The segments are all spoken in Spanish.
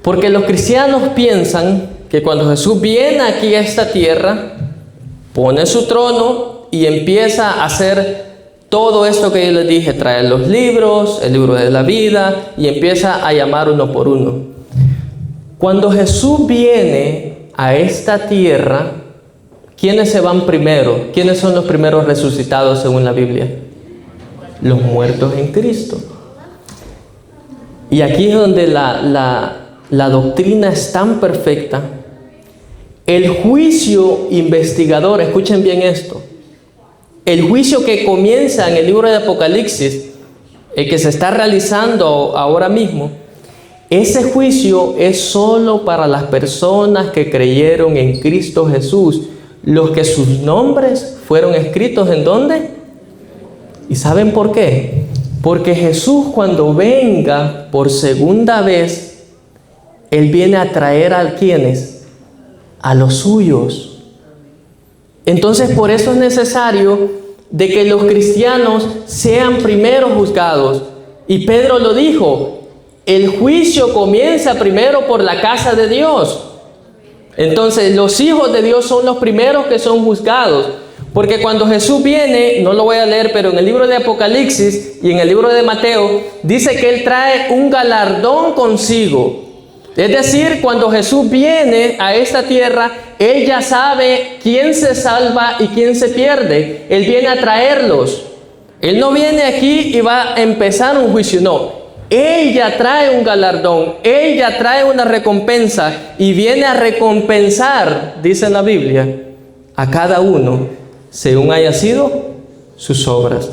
Porque los cristianos piensan que cuando Jesús viene aquí a esta tierra, pone su trono y empieza a hacer todo esto que yo les dije, traer los libros, el libro de la vida, y empieza a llamar uno por uno. Cuando Jesús viene a esta tierra, ¿quiénes se van primero? ¿Quiénes son los primeros resucitados según la Biblia? Los muertos en Cristo. Y aquí es donde la doctrina es tan perfecta. El juicio investigador, escuchen bien esto, el juicio que comienza en el libro de Apocalipsis, el que se está realizando ahora mismo, ese juicio es solo para las personas que creyeron en Cristo Jesús, los que sus nombres fueron escritos ¿en dónde? ¿Y saben por qué? Porque Jesús, cuando venga por segunda vez, Él viene a traer a ¿quiénes? A los suyos. Entonces, por eso es necesario de que los cristianos sean primero juzgados. Y Pedro lo dijo, el juicio comienza primero por la casa de Dios. Entonces, los hijos de Dios son los primeros que son juzgados. Porque cuando Jesús viene, no lo voy a leer, pero en el libro de Apocalipsis y en el libro de Mateo, dice que Él trae un galardón consigo. Es decir, cuando Jesús viene a esta tierra, Él ya sabe quién se salva y quién se pierde. Él viene a traerlos. Él no viene aquí y va a empezar un juicio, no. Él ya trae un galardón, Él ya trae una recompensa y viene a recompensar, dice en la Biblia, a cada uno según haya sido sus obras.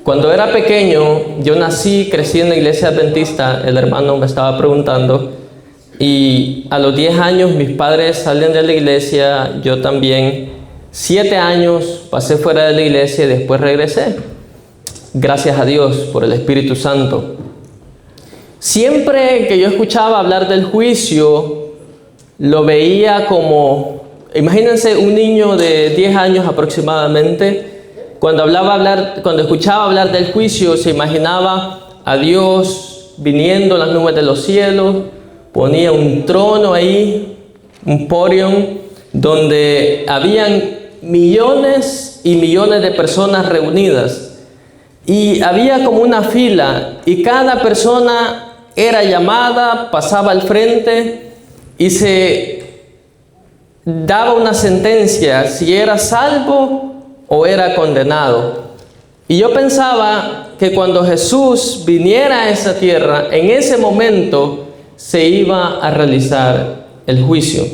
Cuando era pequeño, yo crecí en la iglesia adventista, el hermano me estaba preguntando, y a los 10 años mis padres salen de la iglesia, yo también. 7 años pasé fuera de la iglesia y después regresé. Gracias a Dios por el Espíritu Santo. Siempre que yo escuchaba hablar del juicio, lo veía como, imagínense un niño de 10 años aproximadamente, cuando escuchaba hablar del juicio, se imaginaba a Dios viniendo en las nubes de los cielos, ponía un trono ahí, un podium, donde habían millones y millones de personas reunidas. Y había como una fila, y cada persona era llamada, pasaba al frente, y se daba una sentencia, si era salvo o era condenado. Y yo pensaba que cuando Jesús viniera a esa tierra, en ese momento se iba a realizar el juicio.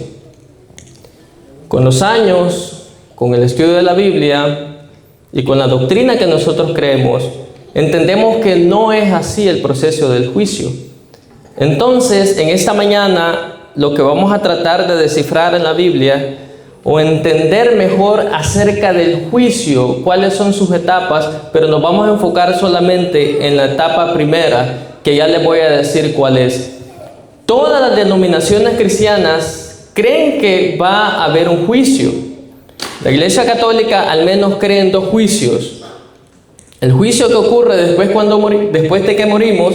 Con los años, con el estudio de la Biblia y con la doctrina que nosotros creemos, entendemos que no es así el proceso del juicio. Entonces, en esta mañana, lo que vamos a tratar de descifrar en la Biblia o entender mejor acerca del juicio, cuáles son sus etapas, pero nos vamos a enfocar solamente en la etapa primera, que ya les voy a decir cuál es. Todas las denominaciones cristianas creen que va a haber un juicio. La Iglesia Católica al menos cree en 2 juicios. El juicio que ocurre después de que morimos,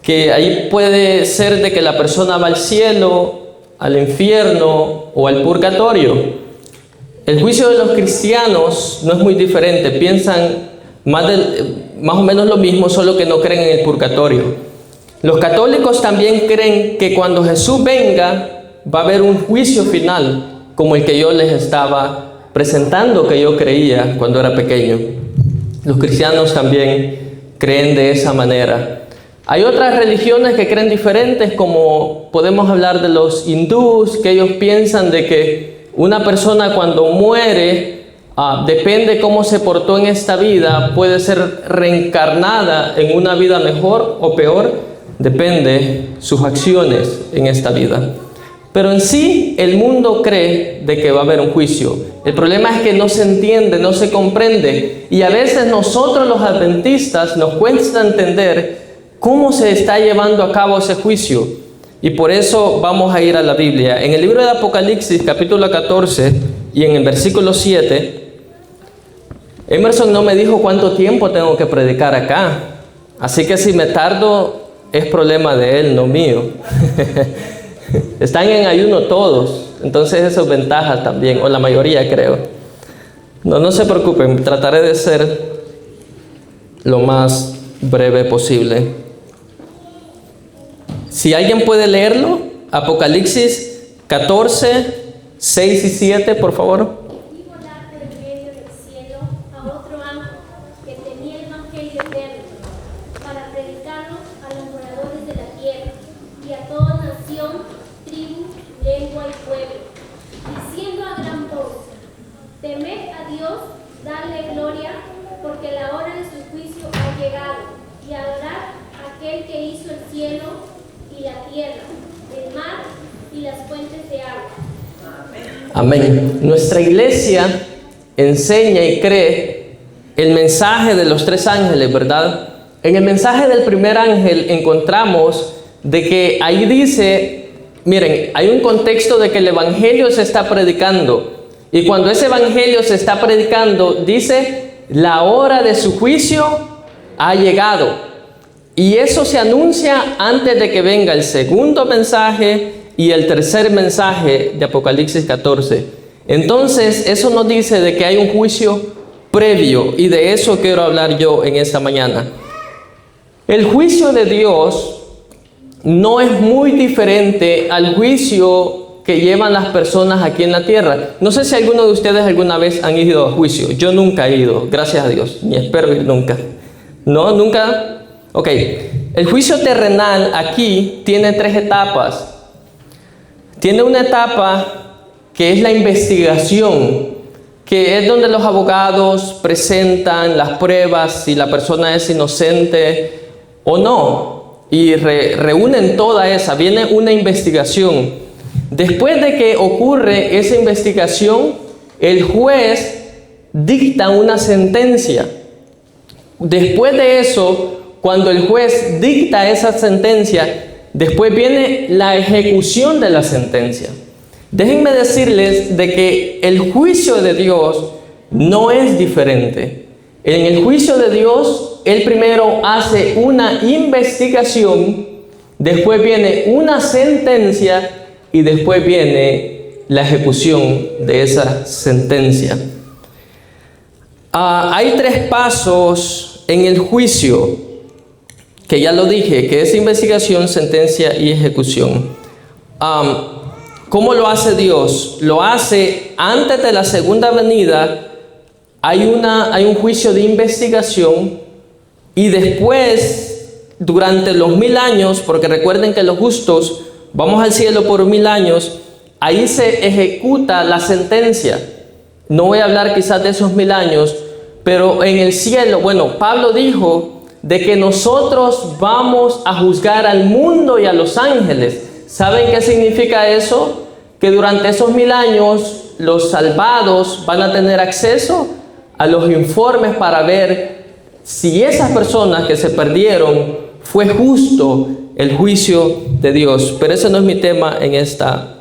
que ahí puede ser de que la persona va al cielo, al infierno o al purgatorio. El juicio de los cristianos no es muy diferente, piensan más o menos lo mismo, solo que no creen en el purgatorio. Los católicos también creen que cuando Jesús venga va a haber un juicio final, como el que yo les estaba presentando, que yo creía cuando era pequeño. Los cristianos también creen de esa manera. Hay otras religiones que creen diferentes, como podemos hablar de los hindús, que ellos piensan de que una persona cuando muere, depende cómo se portó en esta vida, puede ser reencarnada en una vida mejor o peor, depende sus acciones en esta vida. Pero en sí, el mundo cree de que va a haber un juicio. El problema es que no se entiende, no se comprende, y a veces nosotros los adventistas nos cuesta entender cómo se está llevando a cabo ese juicio. Y por eso vamos a ir a la Biblia. En el libro de Apocalipsis, capítulo 14, y en el versículo 7, Emerson no me dijo cuánto tiempo tengo que predicar acá. Así que si me tardo, es problema de él, no mío. Están en ayuno todos, entonces eso es ventaja también, o la mayoría creo. No se preocupen, trataré de ser lo más breve posible. Si alguien puede leerlo, Apocalipsis 14, 6 y 7, por favor. Temed a Dios, darle gloria, porque la hora de su juicio ha llegado, y adorad a aquel que hizo el cielo y la tierra, el mar y las fuentes de agua. Amén. Nuestra iglesia enseña y cree el mensaje de los tres ángeles, ¿verdad? En el mensaje del primer ángel encontramos de que ahí dice, miren, hay un contexto de que el evangelio se está predicando. Y cuando ese evangelio se está predicando, dice, la hora de su juicio ha llegado. Y eso se anuncia antes de que venga el segundo mensaje y el tercer mensaje de Apocalipsis 14. Entonces, eso nos dice de que hay un juicio previo, y de eso quiero hablar yo en esta mañana. El juicio de Dios no es muy diferente al juicio que llevan las personas aquí en la tierra. No sé si alguno de ustedes alguna vez han ido a juicio. Yo nunca he ido, gracias a Dios, ni espero ir nunca. ¿No? ¿Nunca? Ok. El juicio terrenal aquí tiene tres etapas. Tiene una etapa que es la investigación, que es donde los abogados presentan las pruebas si la persona es inocente o no, y reúnen toda esa. Viene una investigación. Después de que ocurre esa investigación, el juez dicta una sentencia. Después de eso, cuando el juez dicta esa sentencia, después viene la ejecución de la sentencia. Déjenme decirles de que el juicio de Dios no es diferente. En el juicio de Dios, Él primero hace una investigación, después viene una sentencia, y después viene la ejecución de esa sentencia. Hay tres pasos en el juicio, que ya lo dije, que es investigación, sentencia y ejecución. ¿Cómo lo hace Dios? Lo hace antes de la segunda venida. Hay un juicio de investigación, y después, durante los 1000 años, porque recuerden que los justos vamos al cielo por 1000 años, ahí se ejecuta la sentencia. No voy a hablar quizás de esos 1000 años, pero en el cielo, bueno, Pablo dijo de que nosotros vamos a juzgar al mundo y a los ángeles. ¿Saben qué significa eso? Que durante esos 1000 años los salvados van a tener acceso a los informes para ver si esas personas que se perdieron fue justo el juicio de Dios. Pero ese no es mi tema en esta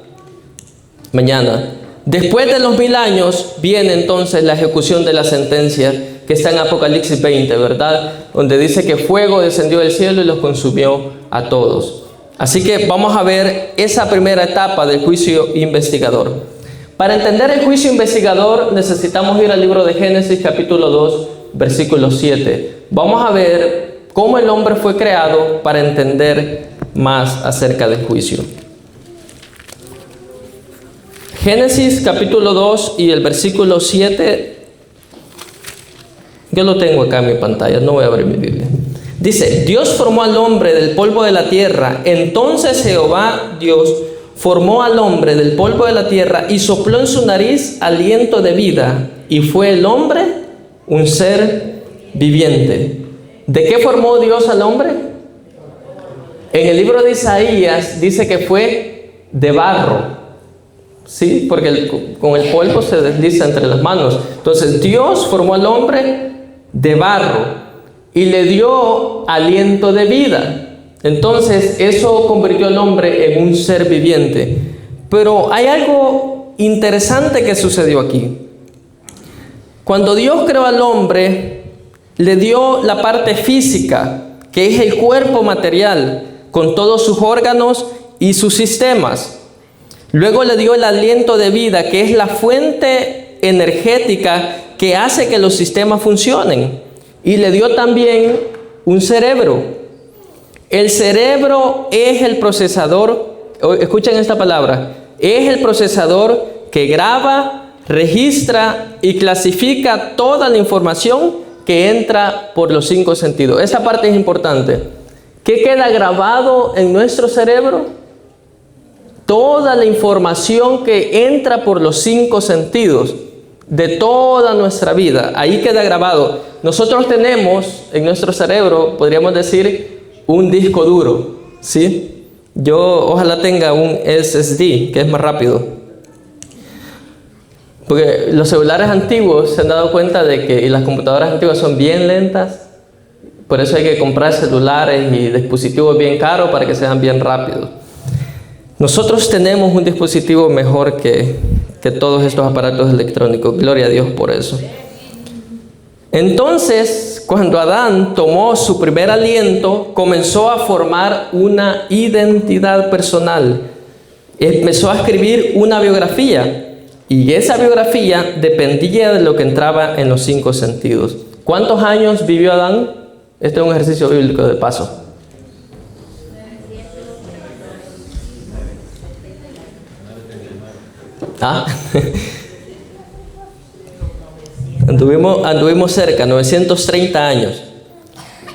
mañana. Después de los 1000 años viene entonces la ejecución de la sentencia, que está en Apocalipsis 20, ¿verdad? Donde dice que fuego descendió del cielo y los consumió a todos. Así que vamos a ver esa primera etapa del juicio investigador. Para entender el juicio investigador necesitamos ir al libro de Génesis capítulo 2, versículo 7. Vamos a ver cómo el hombre fue creado para entender más acerca del juicio. Génesis capítulo 2 y el versículo 7. Yo lo tengo acá en mi pantalla, no voy a abrir mi Biblia. Dice, Dios formó al hombre del polvo de la tierra. Entonces Jehová Dios formó al hombre del polvo de la tierra y sopló en su nariz aliento de vida, y fue el hombre un ser viviente. ¿De qué formó Dios al hombre? En el libro de Isaías dice que fue de barro, ¿sí? Porque con el polvo se desliza entre las manos. Entonces Dios formó al hombre de barro y le dio aliento de vida. Entonces eso convirtió al hombre en un ser viviente. Pero hay algo interesante que sucedió aquí. Cuando Dios creó al hombre, le dio la parte física, que es el cuerpo material, con todos sus órganos y sus sistemas. Luego le dio el aliento de vida, que es la fuente energética que hace que los sistemas funcionen. Y le dio también un cerebro. El cerebro es el procesador, escuchen esta palabra, es el procesador que graba, registra y clasifica toda la información que entra por los 5 sentidos. Esta parte es importante. ¿Qué queda grabado en nuestro cerebro? Toda la información que entra por los 5 sentidos de toda nuestra vida. Ahí queda grabado. Nosotros tenemos en nuestro cerebro, podríamos decir, un disco duro, ¿sí? Yo ojalá tenga un SSD, que es más rápido. Porque los celulares antiguos se han dado cuenta de que y las computadoras antiguas son bien lentas. Por eso hay que comprar celulares y dispositivos bien caros para que sean bien rápidos. Nosotros tenemos un dispositivo mejor que todos estos aparatos electrónicos. Gloria a Dios por eso. Entonces, cuando Adán tomó su primer aliento, comenzó a formar una identidad personal. Empezó a escribir una biografía. Y esa biografía dependía de lo que entraba en los 5 sentidos. ¿Cuántos años vivió Adán? Este es un ejercicio bíblico de paso. Anduvimos cerca, 930 años.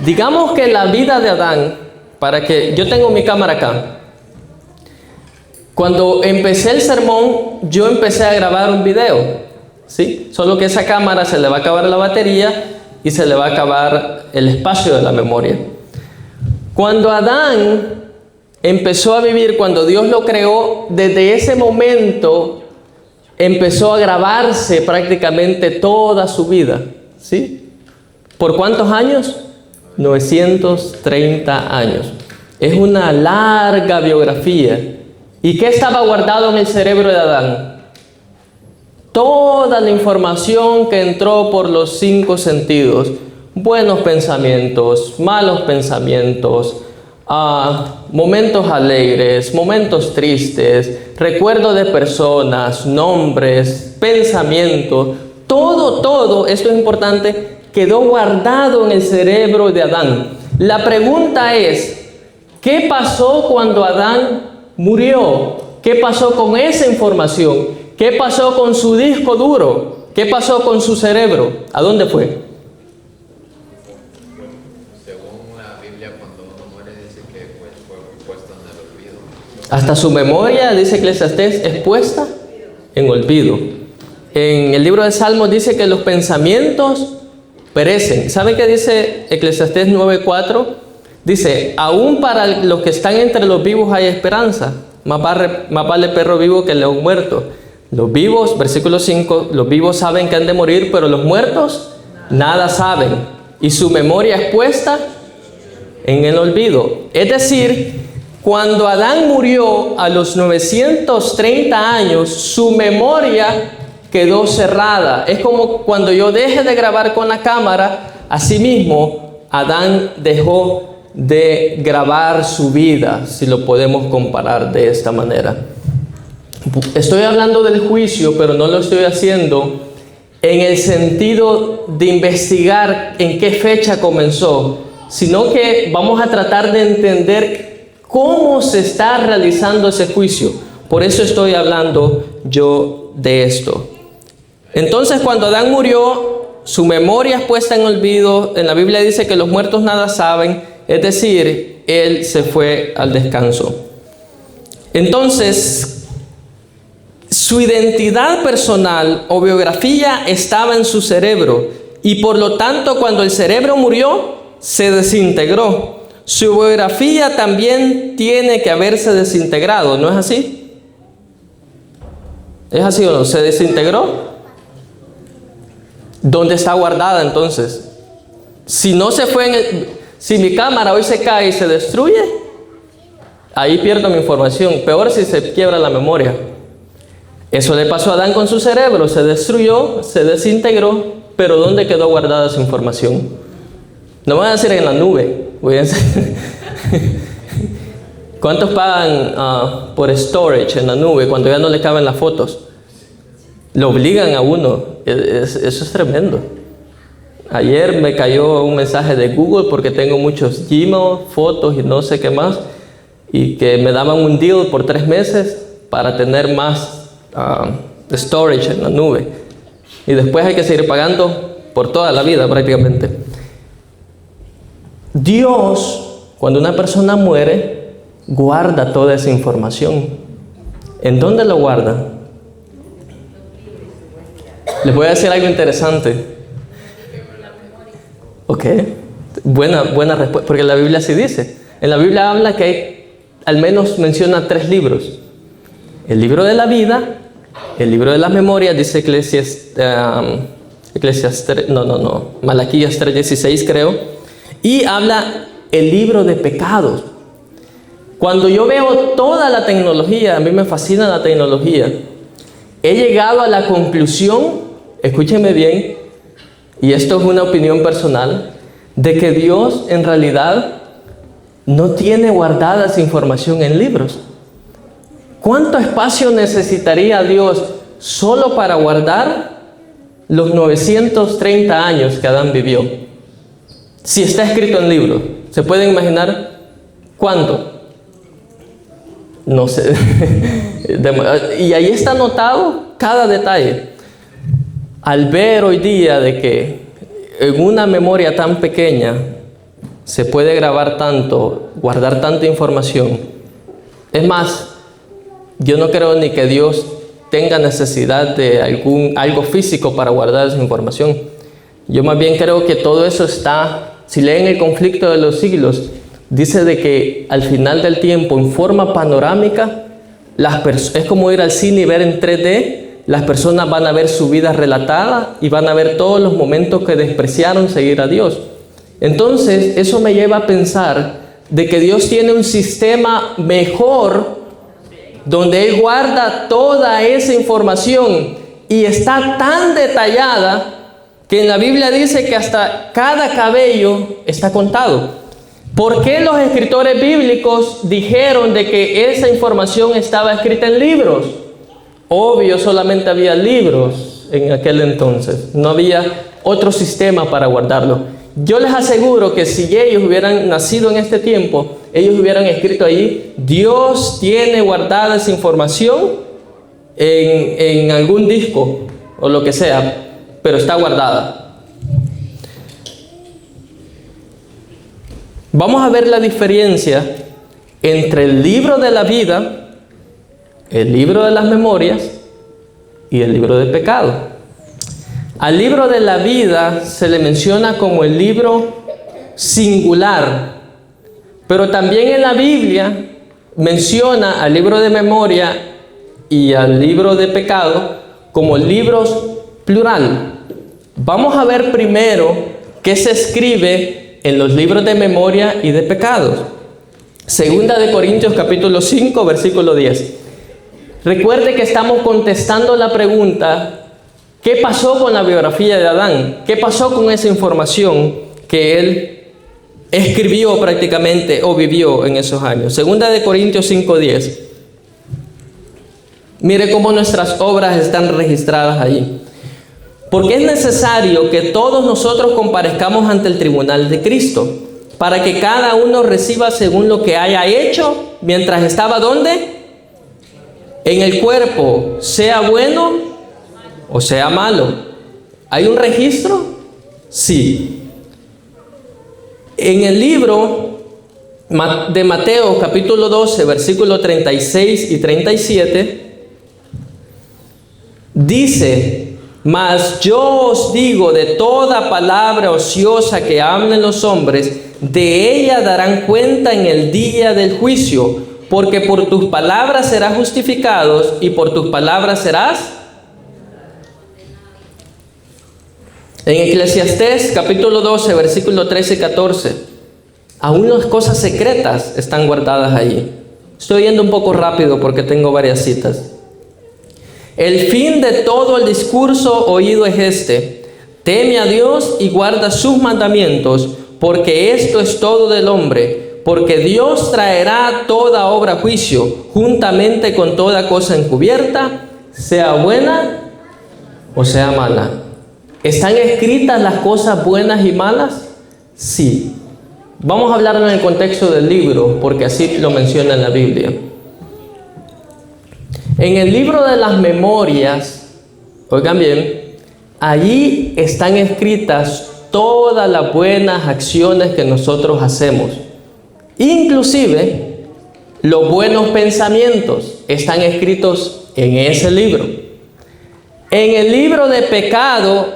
Digamos que la vida de Adán, para que yo tengo mi cámara acá. Cuando empecé el sermón, yo empecé a grabar un video, ¿sí? Solo que esa cámara se le va a acabar la batería y se le va a acabar el espacio de la memoria. Cuando Adán empezó a vivir, cuando Dios lo creó, desde ese momento empezó a grabarse prácticamente toda su vida, ¿sí? ¿Por cuántos años? 930 años. Es una larga biografía. ¿Y qué estaba guardado en el cerebro de Adán? Toda la información que entró por los 5 sentidos. Buenos pensamientos, malos pensamientos, momentos alegres, momentos tristes, recuerdos de personas, nombres, pensamientos. Todo, esto es importante, quedó guardado en el cerebro de Adán. La pregunta es, ¿qué pasó cuando Adán murió? ¿Qué pasó con esa información? ¿Qué pasó con su disco duro? ¿Qué pasó con su cerebro? ¿A dónde fue? Según la Biblia, cuando uno muere dice que fue puesto en el olvido. Hasta su memoria, dice Eclesiastés, es puesta en olvido. En el libro de Salmos dice que los pensamientos perecen. ¿Sabe qué dice Eclesiastés 9:4? Dice, aún para los que están entre los vivos hay esperanza. Más vale perro vivo que león muerto. Los vivos, versículo 5, los vivos saben que han de morir, pero los muertos nada saben. Y su memoria es puesta en el olvido. Es decir, cuando Adán murió a los 930 años, su memoria quedó cerrada. Es como cuando yo deje de grabar con la cámara, así mismo Adán dejó de grabar su vida, si lo podemos comparar de esta manera. Estoy hablando del juicio, pero no lo estoy haciendo en el sentido de investigar en qué fecha comenzó, sino que vamos a tratar de entender cómo se está realizando ese juicio. Por eso estoy hablando yo de esto. Entonces, cuando Adán murió, su memoria es puesta en olvido. En la Biblia dice que los muertos nada saben, es decir, él se fue al descanso. Entonces, su identidad personal o biografía estaba en su cerebro y por lo tanto cuando el cerebro murió se desintegró. Su biografía también tiene que haberse desintegrado, ¿no es así? ¿Es así o no? ¿Se desintegró? ¿Dónde está guardada entonces? Si no se fue si mi cámara hoy se cae y se destruye, ahí pierdo mi información. Peor si se quiebra la memoria. Eso le pasó a Adán con su cerebro, se destruyó, se desintegró pero ¿dónde quedó guardada esa información? No me van a decir en la nube. Voy a decir ¿cuántos pagan por storage en la nube cuando ya no le caben las fotos? Lo obligan a uno. Eso es tremendo. Ayer me cayó un mensaje de Google porque tengo muchos Gmail, fotos y no sé qué más, y que me daban un deal por 3 meses para tener más storage en la nube. Y después hay que seguir pagando por toda la vida prácticamente. Dios, cuando una persona muere, guarda toda esa información. ¿En dónde lo guarda? Les voy a decir algo interesante. Ok, buena respuesta, porque la Biblia sí dice. En la Biblia habla que hay, al menos menciona 3 libros. El libro de la vida, el libro de las memorias, dice Malaquías 3:16 creo, y habla el libro de pecados. Cuando yo veo toda la tecnología, a mí me fascina la tecnología, he llegado a la conclusión, escúchenme bien, y esto es una opinión personal, de que Dios en realidad no tiene guardada esa información en libros. ¿Cuánto espacio necesitaría Dios solo para guardar los 930 años que Adán vivió? Si está escrito en libros, ¿se pueden imaginar cuánto? No sé. Y ahí está anotado cada detalle. Al ver hoy día de que en una memoria tan pequeña se puede grabar tanto, guardar tanta información. Es más, yo no creo ni que Dios tenga necesidad de algo físico para guardar esa información. Yo más bien creo que todo eso está, si leen el conflicto de los siglos, dice de que al final del tiempo, en forma panorámica, es como ir al cine y ver en 3D. Las personas van a ver su vida relatada y van a ver todos los momentos que despreciaron seguir a Dios. Entonces, eso me lleva a pensar de que Dios tiene un sistema mejor donde Él guarda toda esa información y está tan detallada que en la Biblia dice que hasta cada cabello está contado. ¿Por qué los escritores bíblicos dijeron de que esa información estaba escrita en libros? Obvio, solamente había libros en aquel entonces. No había otro sistema para guardarlo. Yo les aseguro que si ellos hubieran nacido en este tiempo, ellos hubieran escrito allí, Dios tiene guardada esa información en algún disco o lo que sea, pero está guardada. Vamos a ver la diferencia entre el libro de la vida, el libro de las memorias y el libro de pecado. Al libro de la vida se le menciona como el libro singular, pero también en la Biblia menciona al libro de memoria y al libro de pecado como libros plural. Vamos a ver primero qué se escribe en los libros de memoria y de pecados. Segunda de Corintios capítulo 5 versículo 10. Recuerde que estamos contestando la pregunta, ¿qué pasó con la biografía de Adán? ¿Qué pasó con esa información que él escribió prácticamente o vivió en esos años? Segunda de Corintios 5:10. Mire cómo nuestras obras están registradas allí. Porque es necesario que todos nosotros comparezcamos ante el tribunal de Cristo, para que cada uno reciba según lo que haya hecho mientras estaba ¿dónde? En el cuerpo, sea bueno o sea malo. ¿Hay un registro? Sí. En el libro de Mateo capítulo 12, versículos 36 y 37, dice, mas yo os digo, de toda palabra ociosa que hablen los hombres, de ella darán cuenta en el día del juicio, porque por tus palabras serás justificados y por tus palabras serás. En Eclesiastés capítulo 12, versículo 13 y 14, aún las cosas secretas están guardadas allí. Estoy yendo un poco rápido porque tengo varias citas. El fin de todo el discurso oído es este: Teme a Dios y guarda sus mandamientos, porque esto es todo del hombre, porque Dios traerá toda obra a juicio, juntamente con toda cosa encubierta, sea buena o sea mala. ¿Están escritas las cosas buenas y malas? Sí. Vamos a hablarlo en el contexto del libro, porque así lo menciona en la Biblia. En el libro de las memorias, oigan bien, allí están escritas todas las buenas acciones que nosotros hacemos. Inclusive, los buenos pensamientos están escritos en ese libro. En el libro de pecado,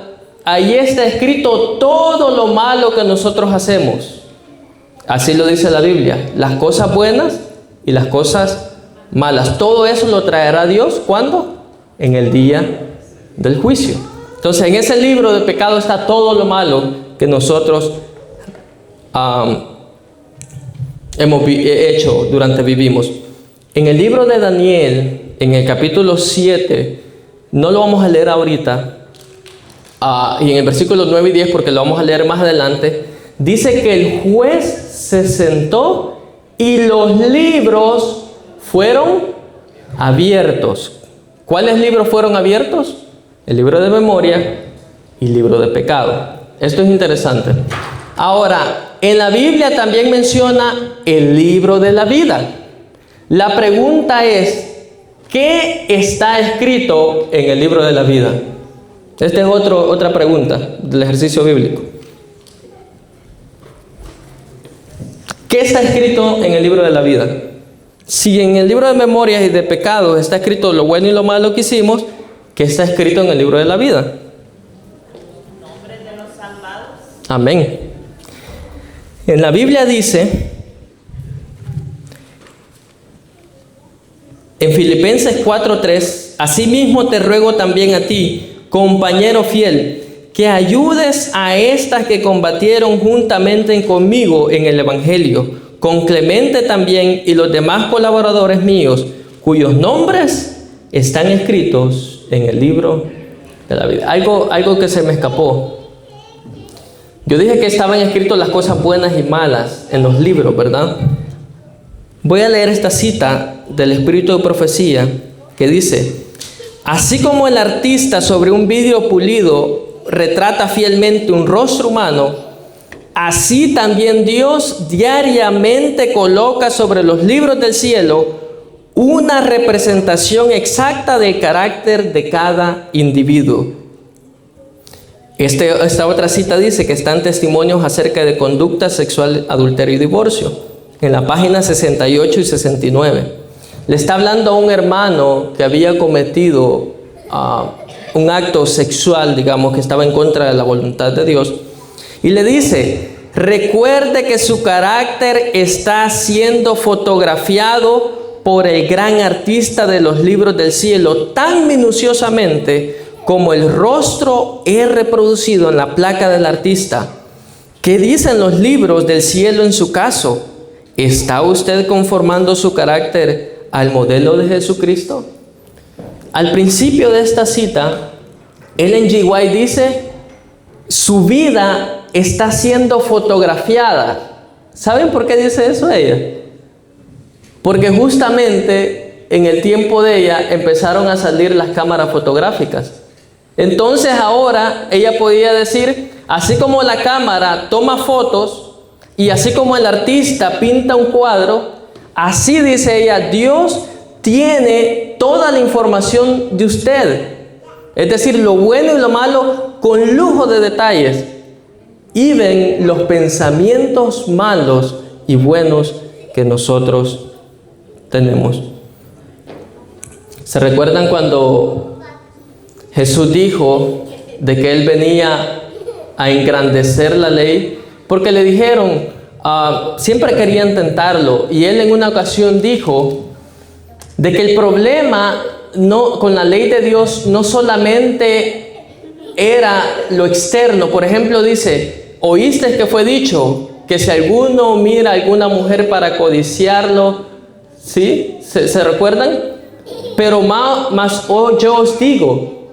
ahí está escrito todo lo malo que nosotros hacemos. Así lo dice la Biblia. Las cosas buenas y las cosas malas. Todo eso lo traerá Dios, ¿cuándo? En el día del juicio. Entonces, en ese libro de pecado está todo lo malo que nosotros hemos hecho vivimos. En el libro de Daniel, en el capítulo 7, no lo vamos a leer ahorita, y en el versículo 9 y 10, porque lo vamos a leer más adelante, dice que el juez se sentó y los libros fueron abiertos. ¿Cuáles libros fueron abiertos? El libro de memoria y el libro de pecado. Esto es interesante. Ahora, en la Biblia también menciona el libro de la vida. La pregunta es, ¿qué está escrito en el libro de la vida? Esta es otra pregunta del ejercicio bíblico. ¿Qué está escrito en el libro de la vida? Si en el libro de memorias y de pecados está escrito lo bueno y lo malo que hicimos, ¿qué está escrito en el libro de la vida? Nombres de los salvados. Amén. En la Biblia dice, en Filipenses 4:3, asimismo te ruego también a ti, compañero fiel, que ayudes a estas que combatieron juntamente conmigo en el Evangelio, con Clemente también y los demás colaboradores míos, cuyos nombres están escritos en el libro de la vida. Algo que se me escapó. Yo dije que estaban escritas las cosas buenas y malas en los libros, ¿verdad? Voy a leer esta cita del Espíritu de Profecía que dice: así como el artista sobre un vidrio pulido retrata fielmente un rostro humano, así también Dios diariamente coloca sobre los libros del cielo una representación exacta del carácter de cada individuo. Esta otra cita dice que están testimonios acerca de conducta sexual, adulterio y divorcio, en la página 68 y 69. Le está hablando a un hermano que había cometido un acto sexual, digamos, que estaba en contra de la voluntad de Dios. Y le dice, recuerde que su carácter está siendo fotografiado por el gran artista de los libros del cielo tan minuciosamente como el rostro es reproducido en la placa del artista. ¿Qué dicen los libros del cielo en su caso? ¿Está usted conformando su carácter al modelo de Jesucristo? Al principio de esta cita, Ellen G. White dice, su vida está siendo fotografiada. ¿Saben por qué dice eso ella? Porque justamente en el tiempo de ella empezaron a salir las cámaras fotográficas. Entonces ahora ella podía decir, así como la cámara toma fotos y así como el artista pinta un cuadro, así dice ella, Dios tiene toda la información de usted. Es decir, lo bueno y lo malo con lujo de detalles. Y ven los pensamientos malos y buenos que nosotros tenemos. ¿Se recuerdan cuando Jesús dijo de que Él venía a engrandecer la ley? Porque le dijeron, siempre querían tentarlo. Y Él en una ocasión dijo de que el problema con la ley de Dios no solamente era lo externo. Por ejemplo, dice, oíste que fue dicho que si alguno mira a alguna mujer para codiciarlo, ¿sí? ¿Se recuerdan? Pero más yo os digo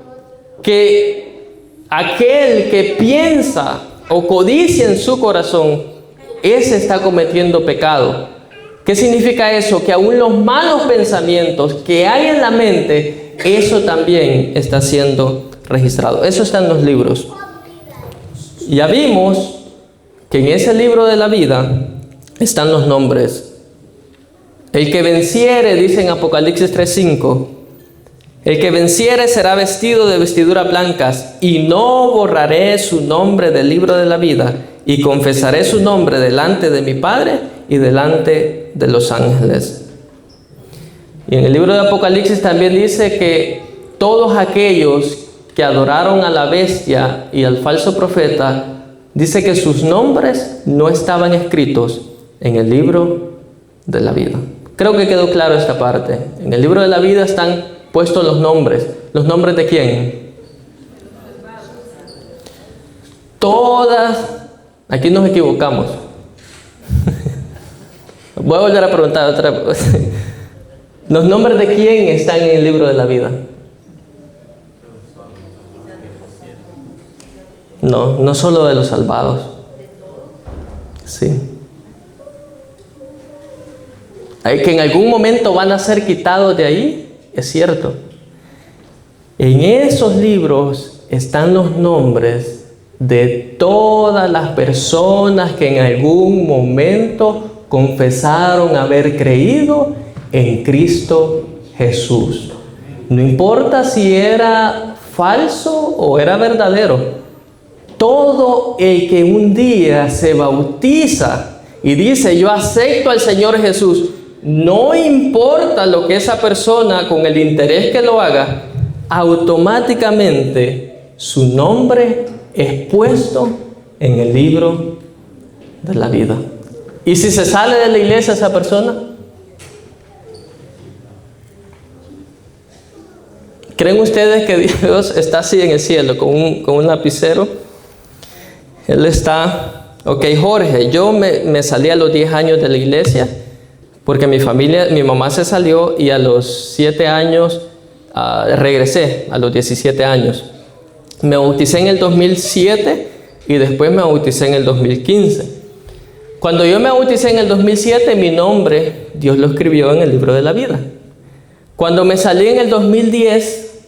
que aquel que piensa o codicia en su corazón, ese está cometiendo pecado. ¿Qué significa eso? Que aún los malos pensamientos que hay en la mente, eso también está siendo registrado. Eso está en los libros. Ya vimos que en ese libro de la vida están los nombres. El que venciere, dice en Apocalipsis 3:5, el que venciere será vestido de vestiduras blancas, y no borraré su nombre del libro de la vida, y confesaré su nombre delante de mi Padre y delante de los ángeles. Y en el libro de Apocalipsis también dice que todos aquellos que adoraron a la bestia y al falso profeta, dice que sus nombres no estaban escritos en el libro de la vida. Creo que quedó claro esta parte. En el libro de la vida están puestos los nombres. ¿Los nombres de quién? Todas. Aquí nos equivocamos. Voy a volver a preguntar otra vez. ¿Los nombres de quién están en el libro de la vida? No, no solo de los salvados. Sí. Hay que en algún momento van a ser quitados de ahí, es cierto. En esos libros están los nombres de todas las personas que en algún momento confesaron haber creído en Cristo Jesús. No importa si era falso o era verdadero. Todo el que un día se bautiza y dice yo acepto al Señor Jesús, no importa lo que esa persona con el interés que lo haga, automáticamente su nombre es puesto en el libro de la vida. ¿Y si se sale de la iglesia esa persona? ¿Creen ustedes que Dios está así en el cielo con un lapicero? Él está, ok, Jorge, yo me salí a los 10 años de la iglesia porque mi mamá se salió y a los 7 años regresé, a los 17 años. Me bauticé en el 2007 y después me bauticé en el 2015. Cuando yo me bauticé en el 2007, mi nombre, Dios lo escribió en el libro de la vida. Cuando me salí en el 2010,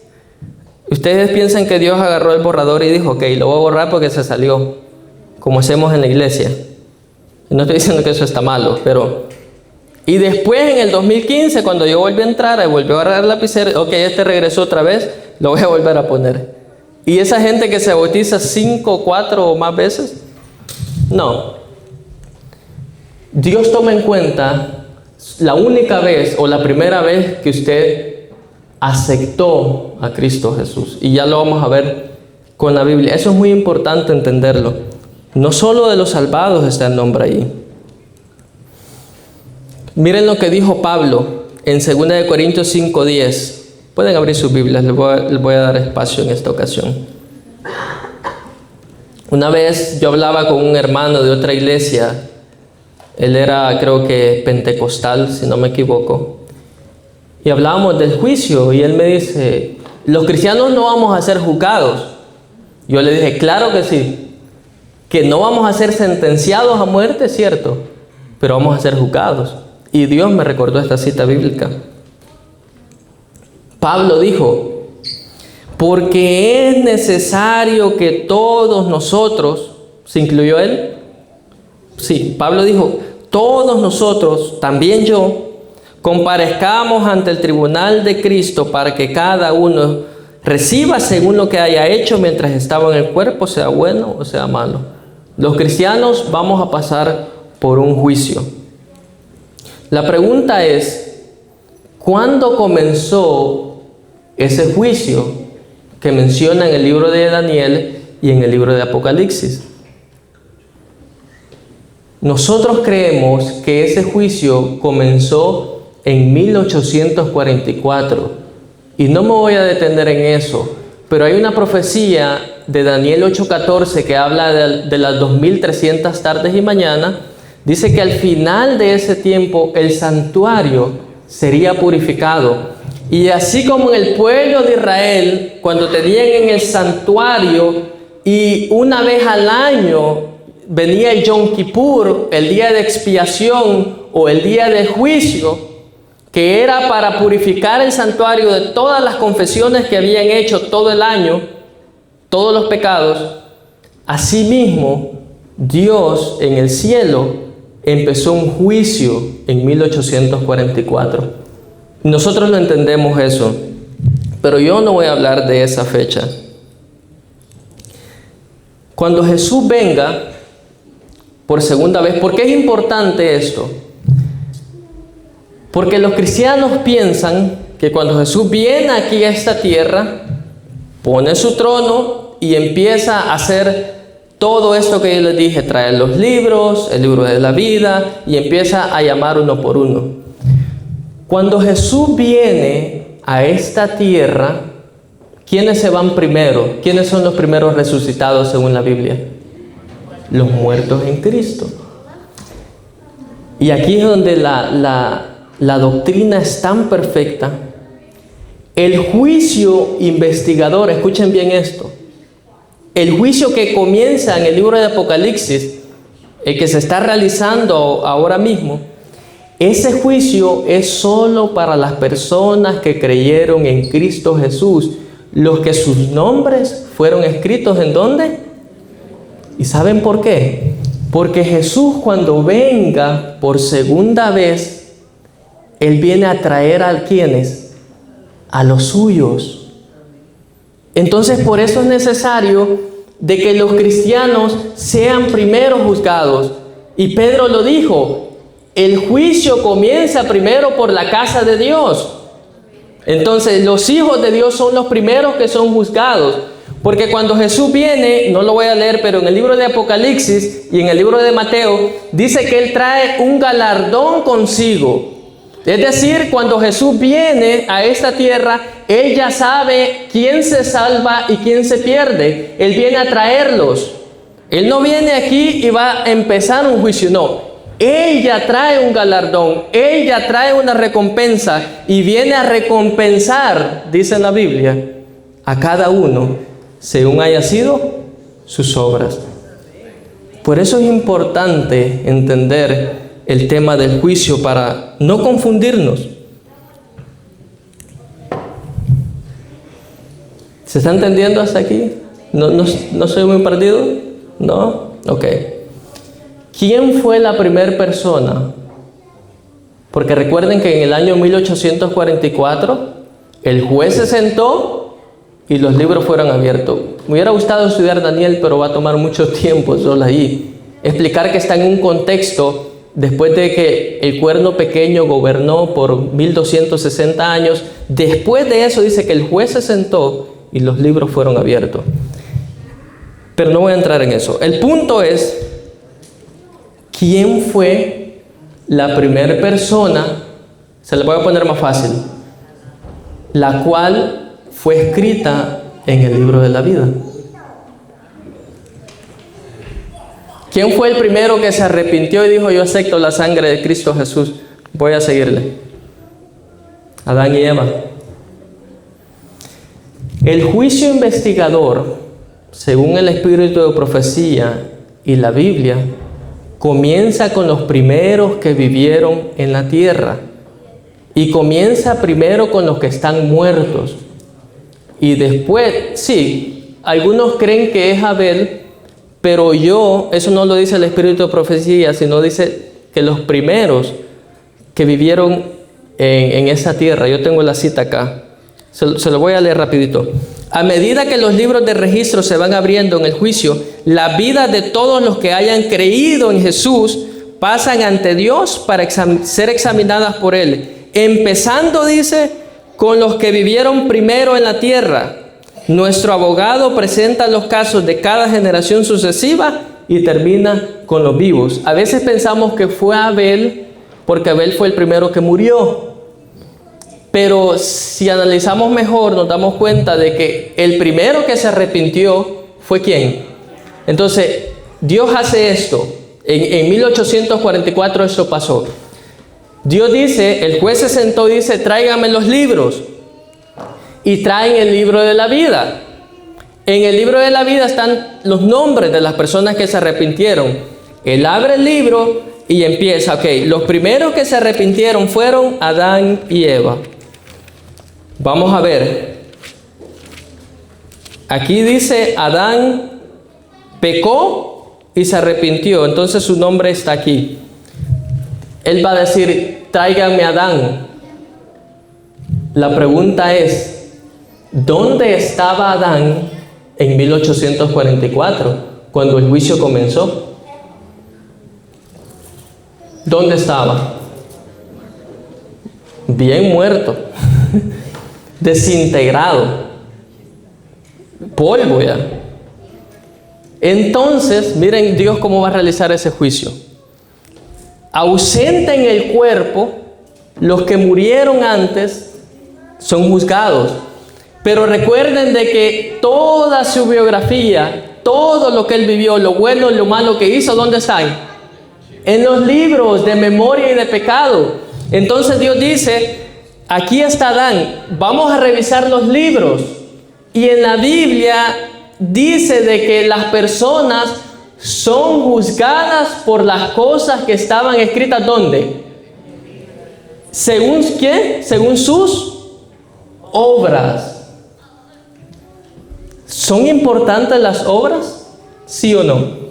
ustedes piensan que Dios agarró el borrador y dijo, ok, lo voy a borrar porque se salió, como hacemos en la iglesia. No estoy diciendo que eso está malo, pero... Y después en el 2015, cuando yo volví a entrar, y volvió a agarrar el lapicero, ok, este regresó otra vez, lo voy a volver a poner. ¿Y esa gente que se bautiza 5, 4 o más veces? No. Dios toma en cuenta la única vez o la primera vez que usted aceptó a Cristo Jesús. Y ya lo vamos a ver con la Biblia. Eso es muy importante entenderlo. No solo de los salvados está el nombre ahí. Miren lo que dijo Pablo en 2 Corintios 5:10. Pueden abrir sus Biblias, les voy a dar espacio en esta ocasión. Una vez yo hablaba con un hermano de otra iglesia. Él era, creo que pentecostal, si no me equivoco. Y hablábamos del juicio y él me dice, los cristianos no vamos a ser juzgados. Yo le dije, claro que sí. Que no vamos a ser sentenciados a muerte, es cierto, pero vamos a ser juzgados. Y Dios me recordó esta cita bíblica. Pablo dijo, porque es necesario que todos nosotros, ¿se incluyó él? Sí, Pablo dijo, todos nosotros, también yo, comparezcamos ante el tribunal de Cristo para que cada uno reciba según lo que haya hecho mientras estaba en el cuerpo, sea bueno o sea malo. Los cristianos vamos a pasar por un juicio. La pregunta es, ¿cuándo comenzó ese juicio que menciona en el libro de Daniel y en el libro de Apocalipsis? Nosotros creemos que ese juicio comenzó en 1844 y no me voy a detener en eso, pero hay una profecía de Daniel 8:14 que habla de las 2300 tardes y mañanas. Dice que al final de ese tiempo el santuario sería purificado. Y así como en el pueblo de Israel, cuando tenían en el santuario y una vez al año venía el Yom Kippur, el día de expiación o el día de juicio, que era para purificar el santuario de todas las confesiones que habían hecho todo el año, todos los pecados. Asimismo, Dios en el cielo empezó un juicio en 1844. Nosotros no entendemos eso, pero yo no voy a hablar de esa fecha. Cuando Jesús venga por segunda vez, ¿por qué es importante esto? Porque los cristianos piensan que cuando Jesús viene aquí a esta tierra, pone su trono y empieza a hacer todo esto que yo les dije, traer los libros, el libro de la vida, y empieza a llamar uno por uno. Cuando Jesús viene a esta tierra, ¿quiénes se van primero? ¿Quiénes son los primeros resucitados según la Biblia? Los muertos en Cristo. Y aquí es donde la doctrina es tan perfecta. El juicio investigador, escuchen bien esto, el juicio que comienza en el libro de Apocalipsis, el que se está realizando ahora mismo, ese juicio es solo para las personas que creyeron en Cristo Jesús, los que sus nombres fueron escritos ¿en dónde? ¿Y saben por qué? Porque Jesús, cuando venga por segunda vez, Él viene a traer a quienes, a los suyos. Entonces, por eso es necesario de que los cristianos sean primero juzgados. Y Pedro lo dijo, el juicio comienza primero por la casa de Dios. Entonces, los hijos de Dios son los primeros que son juzgados. Porque cuando Jesús viene, no lo voy a leer, pero en el libro de Apocalipsis y en el libro de Mateo, dice que Él trae un galardón consigo. Es decir, cuando Jesús viene a esta tierra, Él ya sabe quién se salva y quién se pierde. Él viene a traerlos. Él no viene aquí y va a empezar un juicio, no. Él ya trae un galardón, Él ya trae una recompensa y viene a recompensar, dice la Biblia, a cada uno según haya sido sus obras. Por eso es importante entender el tema del juicio para no confundirnos. ¿Se está entendiendo hasta aquí? ¿No soy muy perdido? ¿No? Ok. ¿Quién fue la primera persona? Porque recuerden que en el año 1844 el juez se sentó y los libros fueron abiertos. Me hubiera gustado estudiar Daniel, pero va a tomar mucho tiempo solo ahí. Explicar que está en un contexto después de que el cuerno pequeño gobernó por 1260 años. Después de eso dice que el juez se sentó y los libros fueron abiertos. Pero no voy a entrar en eso. El punto es, ¿quién fue la primera persona? Se le voy a poner más fácil. La cual fue escrita en el libro de la vida. ¿Quién fue el primero que se arrepintió y dijo, yo acepto la sangre de Cristo Jesús, voy a seguirle? Adán y Eva. El juicio investigador, según el espíritu de profecía y la Biblia, comienza con los primeros que vivieron en la tierra. Y comienza primero con los que están muertos. Y después, sí, algunos creen que es Abel, pero eso no lo dice el espíritu de profecía, sino dice que los primeros que vivieron en esa tierra, yo tengo la cita acá, se lo voy a leer rapidito. A medida que los libros de registro se van abriendo en el juicio, la vida de todos los que hayan creído en Jesús pasan ante Dios para ser examinadas por Él. Empezando, dice, con los que vivieron primero en la tierra. Nuestro abogado presenta los casos de cada generación sucesiva y termina con los vivos. A veces pensamos que fue Abel, porque Abel fue el primero que murió. Pero si analizamos mejor, nos damos cuenta de que el primero que se arrepintió fue ¿quién? Entonces, Dios hace esto. En 1844 esto pasó. Dios dice, el juez se sentó y dice, tráigame los libros. Y traen el libro de la vida. En el libro de la vida están los nombres de las personas que se arrepintieron. Él abre el libro y empieza, ok, los primeros que se arrepintieron fueron Adán y Eva. Vamos a ver. Aquí dice Adán pecó y se arrepintió, entonces su nombre está aquí. Él va a decir, tráiganme a Adán. La pregunta es, ¿dónde estaba Adán en 1844, cuando el juicio comenzó? ¿Dónde estaba? Bien muerto, desintegrado, polvo ya. Entonces, miren Dios cómo va a realizar ese juicio. Ausente en el cuerpo, los que murieron antes son juzgados. Pero recuerden de que toda su biografía, todo lo que él vivió, lo bueno y lo malo que hizo, ¿dónde están? En los libros de memoria y de pecado. Entonces Dios dice, aquí está Adán, vamos a revisar los libros. Y en la Biblia dice de que las personas son juzgadas por las cosas que estaban escritas, ¿dónde? ¿Según qué? Según sus obras. ¿Son importantes las obras? ¿Sí o no?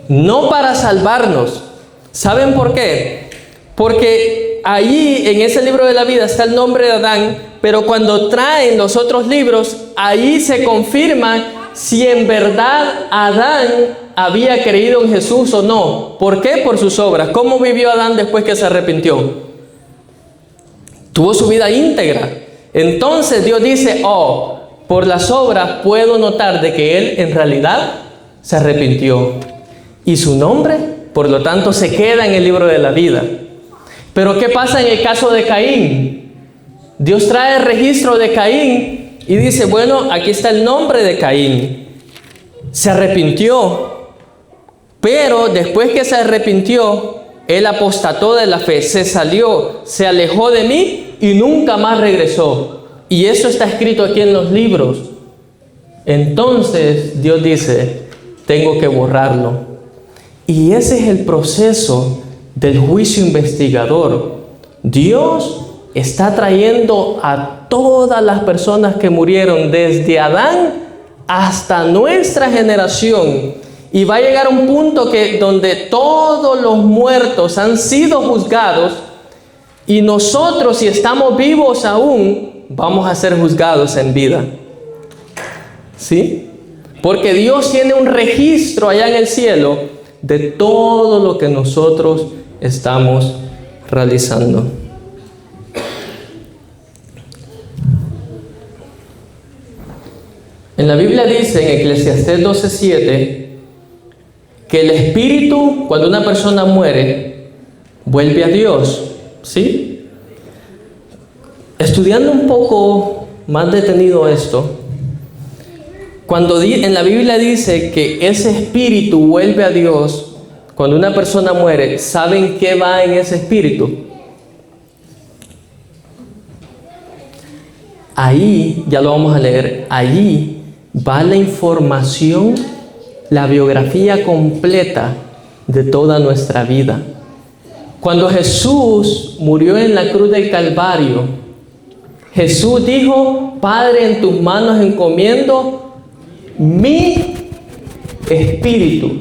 No para salvarnos. ¿Saben por qué? Porque allí en ese libro de la vida está el nombre de Adán, pero cuando traen los otros libros, allí se confirma si en verdad Adán había creído en Jesús o no. ¿Por qué? Por sus obras. ¿Cómo vivió Adán después que se arrepintió? Tuvo su vida íntegra. Entonces Dios dice, oh, por las obras puedo notar de que él en realidad se arrepintió. Y su nombre, por lo tanto, se queda en el libro de la vida. Pero ¿qué pasa en el caso de Caín? Dios trae el registro de Caín y dice, bueno, aquí está el nombre de Caín. Se arrepintió, pero después que se arrepintió, él apostató de la fe, se salió, se alejó de mí y nunca más regresó. Y eso está escrito aquí en los libros. Entonces Dios dice, tengo que borrarlo. Y ese es el proceso del juicio investigador. Dios está trayendo a todas las personas que murieron desde Adán hasta nuestra generación. Y va a llegar un punto donde todos los muertos han sido juzgados y nosotros, si estamos vivos aún, vamos a ser juzgados en vida. ¿Sí? Porque Dios tiene un registro allá en el cielo de todo lo que nosotros estamos realizando. En la Biblia dice en Eclesiastés 12:7 que el espíritu, cuando una persona muere, vuelve a Dios. ¿Sí? Estudiando un poco más detenido esto, cuando en la Biblia dice que ese espíritu vuelve a Dios, cuando una persona muere, ¿saben qué va en ese espíritu? Ahí, ya lo vamos a leer, ahí va la información, la biografía completa de toda nuestra vida. Cuando Jesús murió en la cruz del Calvario, Jesús dijo, Padre, en tus manos encomiendo mi espíritu.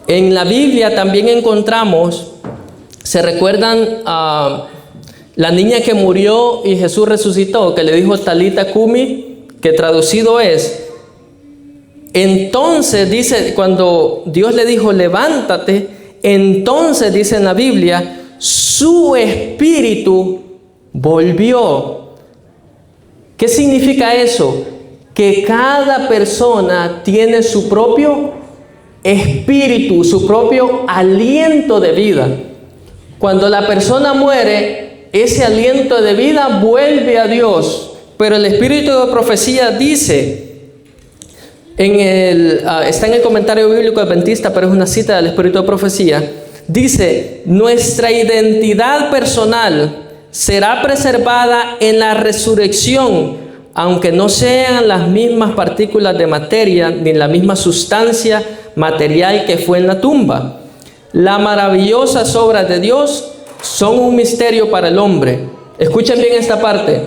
En la Biblia también encontramos, ¿se recuerdan a la niña que murió y Jesús resucitó? Que le dijo Talita Kumi, que traducido es, entonces dice, cuando Dios le dijo levántate, entonces dice en la Biblia, su espíritu volvió. ¿Qué significa eso? Que cada persona tiene su propio espíritu, su propio aliento de vida. Cuando la persona muere, ese aliento de vida vuelve a Dios. Pero el espíritu de profecía dice, está en el comentario bíblico adventista, pero es una cita del espíritu de profecía, dice, nuestra identidad personal será preservada en la resurrección aunque no sean las mismas partículas de materia ni la misma sustancia material que fue en la tumba. Las maravillosas obras de Dios son un misterio para el hombre. Escuchen bien esta parte.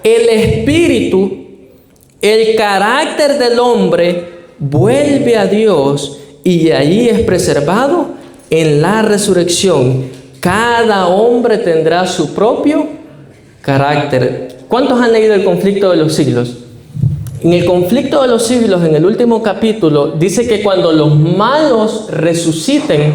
El espíritu, el carácter del hombre vuelve a Dios y allí es preservado en la resurrección. Cada hombre tendrá su propio carácter. ¿Cuántos han leído el conflicto de los siglos? En el conflicto de los siglos, en el último capítulo, dice que cuando los malos resuciten,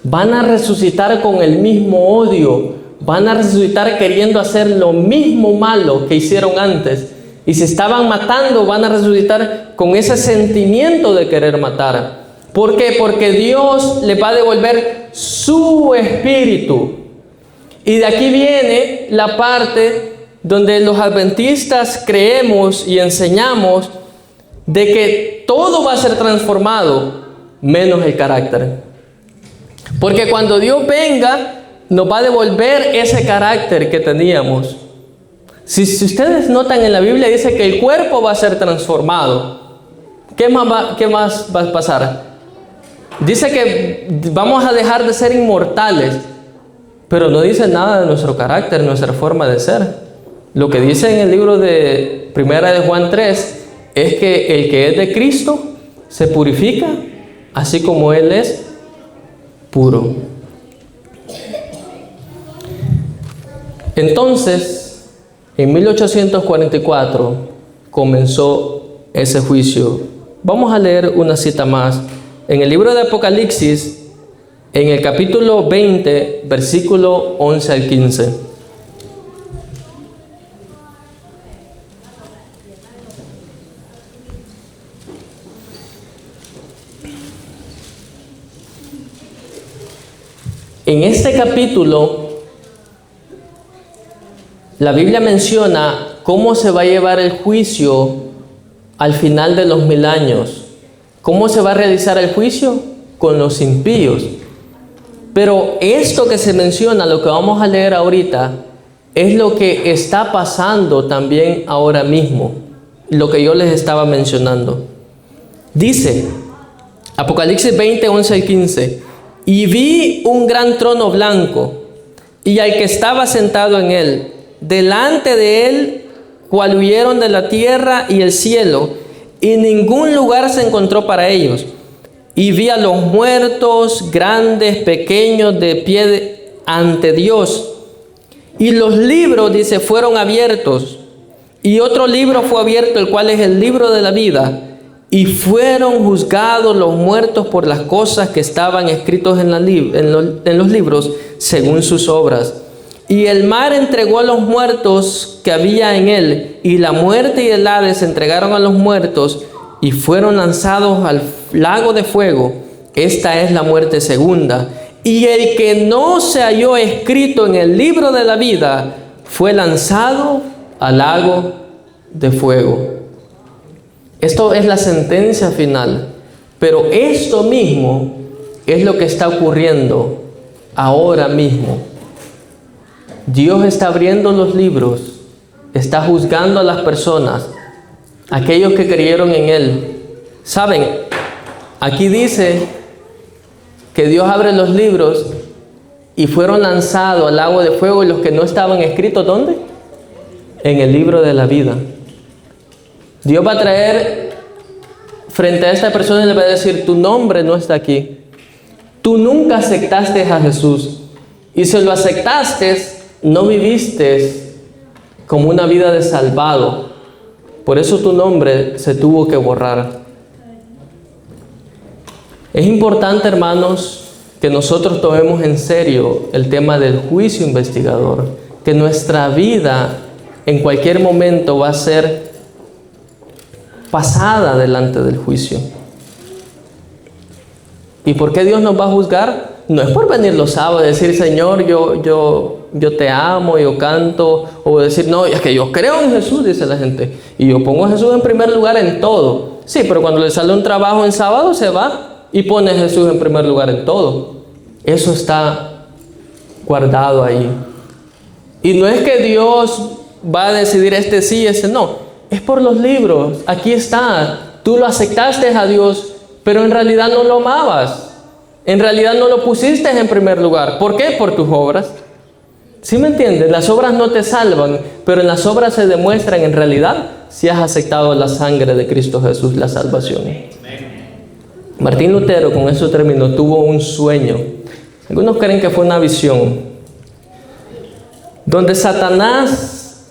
van a resucitar con el mismo odio, van a resucitar queriendo hacer lo mismo malo que hicieron antes. Y si estaban matando, van a resucitar con ese sentimiento de querer matar. ¿Por qué? Porque Dios les va a devolver su espíritu. Y de aquí viene la parte donde los adventistas creemos y enseñamos de que todo va a ser transformado, menos el carácter. Porque cuando Dios venga, nos va a devolver ese carácter que teníamos. Si ustedes notan en la Biblia, dice que el cuerpo va a ser transformado. ¿Qué más va a pasar? Dice que vamos a dejar de ser inmortales, pero no dice nada de nuestro carácter, nuestra forma de ser. Lo que dice en el libro de Primera de Juan 3 es que el que es de Cristo se purifica, así como Él es puro. Entonces, en 1844 comenzó ese juicio. Vamos a leer una cita más. En el libro de Apocalipsis, en el capítulo 20, versículo 11 al 15. En este capítulo, la Biblia menciona cómo se va a llevar el juicio al final de los 1000 años. ¿Cómo se va a realizar el juicio? Con los impíos. Pero esto que se menciona, lo que vamos a leer ahorita, es lo que está pasando también ahora mismo, lo que yo les estaba mencionando. Dice, Apocalipsis 20, 11 al 15, y vi un gran trono blanco, y al que estaba sentado en él, delante de él, cual huyeron de la tierra y el cielo, y ningún lugar se encontró para ellos. Y vi a los muertos, grandes, pequeños, de pie ante Dios. Y los libros, dice, fueron abiertos. Y otro libro fue abierto, el cual es el libro de la vida. Y fueron juzgados los muertos por las cosas que estaban escritos en los libros, según sus obras. Y el mar entregó a los muertos que había en él, y la muerte y el Hades entregaron a los muertos, y fueron lanzados al lago de fuego. Esta es la muerte segunda. Y el que no se halló escrito en el libro de la vida, fue lanzado al lago de fuego. Esto es la sentencia final. Pero esto mismo es lo que está ocurriendo ahora mismo. Dios está abriendo los libros, está juzgando a las personas, aquellos que creyeron en Él. ¿Saben? Aquí dice que Dios abre los libros y fueron lanzados al lago de fuego, y los que no estaban escritos, ¿dónde? En el libro de la vida. Dios va a traer frente a esta persona y le va a decir, tu nombre no está aquí. Tú nunca aceptaste a Jesús. Y si lo aceptaste, no viviste como una vida de salvado. Por eso tu nombre se tuvo que borrar. Es importante, hermanos, que nosotros tomemos en serio el tema del juicio investigador. Que nuestra vida en cualquier momento va a ser pasada delante del juicio. ¿Y por qué Dios nos va a juzgar? No es por venir los sábados y decir, Señor, yo te amo, yo canto, o decir, no, es que yo creo en Jesús, dice la gente, y yo pongo a Jesús en primer lugar en todo. Sí, pero cuando le sale un trabajo en sábado, se va y pone a Jesús en primer lugar en todo. Eso está guardado ahí. Y no es que Dios va a decidir este sí, este no. Es por los libros. Aquí está. Tú lo aceptaste a Dios, pero en realidad no lo amabas. En realidad no lo pusiste en primer lugar. ¿Por qué? Por tus obras. ¿Sí me entiendes? Las obras no te salvan, pero en las obras se demuestran en realidad si has aceptado la sangre de Cristo Jesús, la salvación. Martín Lutero, con eso terminó, tuvo un sueño. Algunos creen que fue una visión, donde Satanás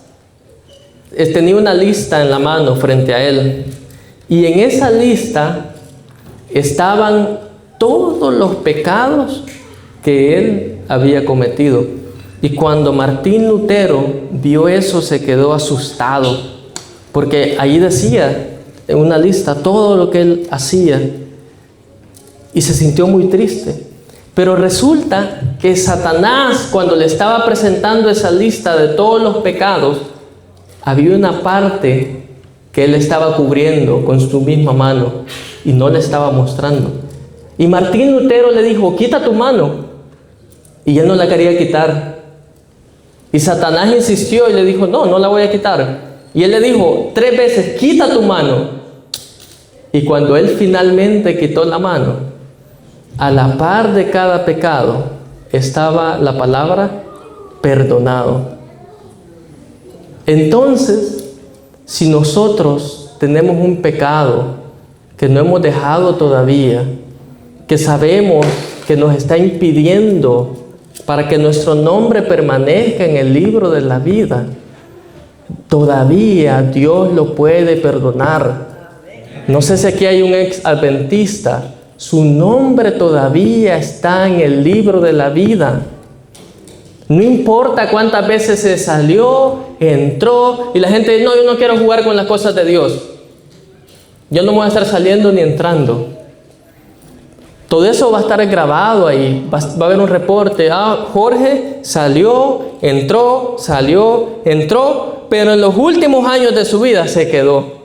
tenía una lista en la mano frente a él. Y en esa lista estaban todos los pecados que él había cometido. Y cuando Martín Lutero vio eso, se quedó asustado, porque ahí decía en una lista todo lo que él hacía, y se sintió muy triste. Pero resulta que Satanás, cuando le estaba presentando esa lista de todos los pecados, había una parte que él estaba cubriendo con su misma mano y no le estaba mostrando. Y Martín Lutero le dijo, quita tu mano. Y él no la quería quitar. Y Satanás insistió y le dijo, no, no la voy a quitar. Y él le dijo 3 veces, quita tu mano. Y cuando él finalmente quitó la mano, a la par de cada pecado estaba la palabra perdonado. Entonces, si nosotros tenemos un pecado que no hemos dejado todavía, que sabemos que nos está impidiendo para que nuestro nombre permanezca en el libro de la vida, todavía Dios lo puede perdonar. No sé si aquí hay un ex adventista, su nombre todavía está en el libro de la vida. No importa cuántas veces se salió, entró, y la gente dice, no, yo no quiero jugar con las cosas de Dios. Yo no voy a estar saliendo ni entrando. Todo eso va a estar grabado ahí, va a haber un reporte. Jorge salió, entró, pero en los últimos años de su vida se quedó.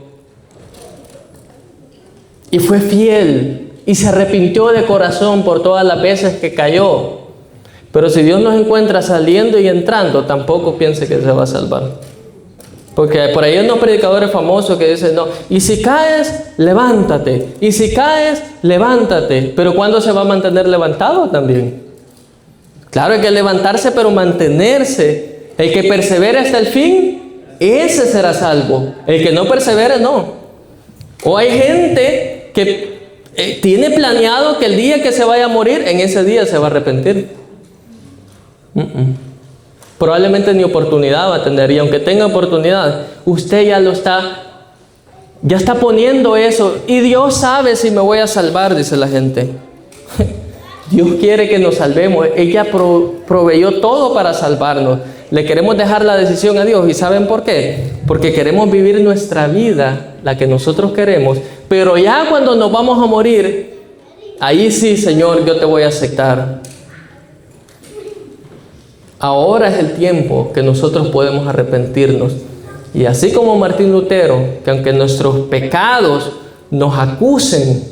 Y fue fiel, y se arrepintió de corazón por todas las veces que cayó. Pero si Dios nos encuentra saliendo y entrando, tampoco piense que se va a salvar. Porque por ahí hay unos predicadores famosos que dicen, no, y si caes, levántate. Y si caes, levántate. Pero ¿cuándo se va a mantener levantado también? Claro, hay que levantarse, pero mantenerse. El que persevere hasta el fin, ese será salvo. El que no persevere, no. O hay gente que tiene planeado que el día que se vaya a morir, en ese día se va a arrepentir. Probablemente ni oportunidad va a tener, y aunque tenga oportunidad, usted ya está poniendo eso, y Dios sabe si me voy a salvar, dice la gente. Dios quiere que nos salvemos, ella proveyó todo para salvarnos. Le queremos dejar la decisión a Dios, ¿y saben por qué? Porque queremos vivir nuestra vida, la que nosotros queremos, pero ya cuando nos vamos a morir, ahí sí, Señor, yo te voy a aceptar. Ahora es el tiempo que nosotros podemos arrepentirnos. Y así como Martín Lutero, que aunque nuestros pecados nos acusen,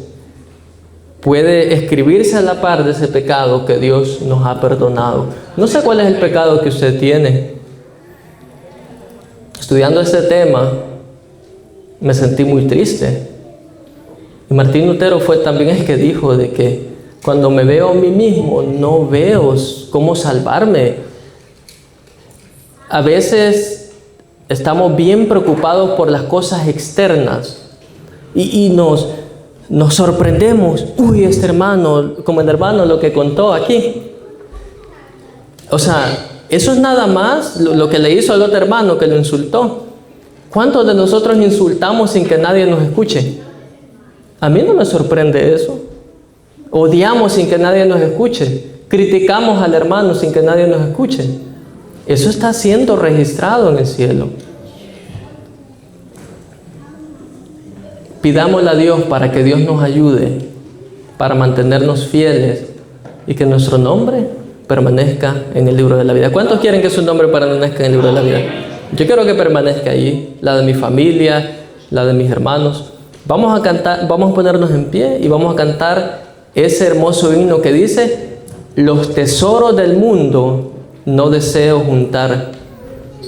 puede escribirse a la par de ese pecado que Dios nos ha perdonado. No sé cuál es el pecado que usted tiene. Estudiando este tema, me sentí muy triste. Y Martín Lutero fue también el que dijo de que cuando me veo a mí mismo, no veo cómo salvarme. A veces estamos bien preocupados por las cosas externas y nos sorprendemos. Uy, este hermano, como el hermano lo que contó aquí. O sea, eso es nada más lo que le hizo al otro hermano que lo insultó. ¿Cuántos de nosotros insultamos sin que nadie nos escuche? A mí no me sorprende eso. Odiamos sin que nadie nos escuche. Criticamos al hermano sin que nadie nos escuche. Eso está siendo registrado en el cielo. Pidámosle a Dios para que Dios nos ayude, para mantenernos fieles y que nuestro nombre permanezca en el libro de la vida. ¿Cuántos quieren que su nombre permanezca en el libro de la vida? Yo quiero que permanezca allí, la de mi familia, la de mis hermanos. Vamos a cantar, vamos a ponernos en pie y vamos a cantar ese hermoso himno que dice: los tesoros del mundo no deseo juntar,